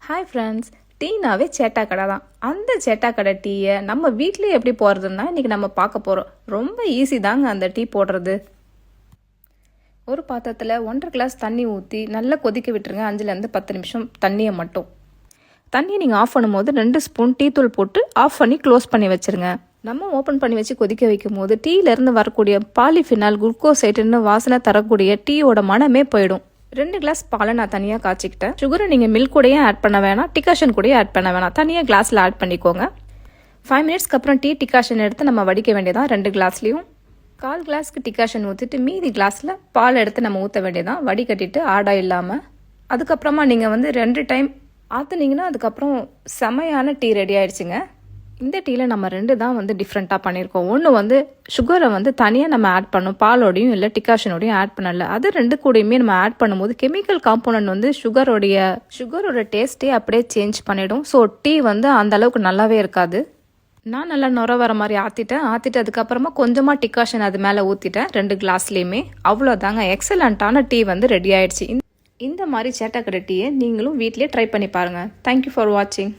Hi friends, டீனாவே சேட்டா கடை தான். அந்த சேட்டா கடை டீயை நம்ம வீட்டிலே எப்படி போடுறதுன்னா இன்றைக்கி நம்ம பார்க்க போகிறோம். ரொம்ப ஈஸி தாங்க அந்த டீ போடுறது. ஒரு பாத்திரத்தில் 1.5 கிளாஸ் தண்ணி ஊற்றி நல்லா கொதிக்க விட்டுருங்க. 5லேருந்து 10 நிமிஷம் தண்ணியை மட்டும். தண்ணியை நீங்கள் ஆஃப் பண்ணும்போது 2 ஸ்பூன் டீ தூள் போட்டு ஆஃப் பண்ணி க்ளோஸ் பண்ணி வச்சுருங்க. நம்ம ஓப்பன் பண்ணி வச்சு கொதிக்க வைக்கும் போது டீயிலேருந்து வரக்கூடிய பாலிஃபினால் குளுக்கோசைட்டுன்னு வாசனை தரக்கூடிய டீயோட மனமே போயிடும். 2 கிளாஸ் பாலை நான் தனியாக காய்ச்சிக்கிட்டேன். சுகரை நீங்கள் மில்க் கூடயே ஆட் பண்ண வேணாம், டிகாஷன் கூடயே ஆட் பண்ண வேணாம். தனியாக கிளாஸில் ஆட் பண்ணிக்கோங்க. 5 மினிட்ஸ்க்கு அப்புறம் டீ டிகாஷன் எடுத்து நம்ம வடிக்க வேண்டியதான். 2 கிளாஸ்லேயும் 1/4 கிளாஸ்க்கு டிகாஷன் ஊற்றிட்டு மீதி கிளாஸில் பால் எடுத்து நம்ம ஊற்ற வேண்டியதான், வடிகட்டிட்டு ஆடா இல்லாமல். அதுக்கப்புறமா நீங்கள் 2 டைம் ஆற்றுனீங்கன்னா அதுக்கப்புறம் செமையான டீ ரெடி ஆயிடுச்சுங்க. இந்த டீயில் நம்ம 2 தான் டிஃப்ரெண்ட்டாக பண்ணியிருக்கோம். ஒன்று சுகரை தனியாக நம்ம ஆட் பண்ணோம், பாலோடையும் இல்லை டிகாஷனோடையும் ஆட் பண்ணல. அது 2 கூடயுமே நம்ம ஆட் பண்ணும்போது கெமிக்கல் காம்போனன்ட் சுகரோட டேஸ்ட்டே அப்படியே சேஞ்ச் பண்ணிடும். ஸோ டீ அந்த அளவுக்கு நல்லாவே இருக்காது. நான் நல்லா நுர வர மாதிரி ஆற்றிட்டு அதுக்கப்புறமா கொஞ்சமாக டிகாஷன் அது மேலே ஊற்றிட்டேன் 2 கிளாஸ்லேயுமே. அவ்வளோதாங்க, எக்ஸலண்ட்டான டீ ரெடி ஆயிடுச்சு. இந்த மாதிரி சேட்டா கடை டீயை நீங்களும் வீட்டிலே ட்ரை பண்ணி பாருங்கள். தேங்க்யூ ஃபார் வாட்சிங்.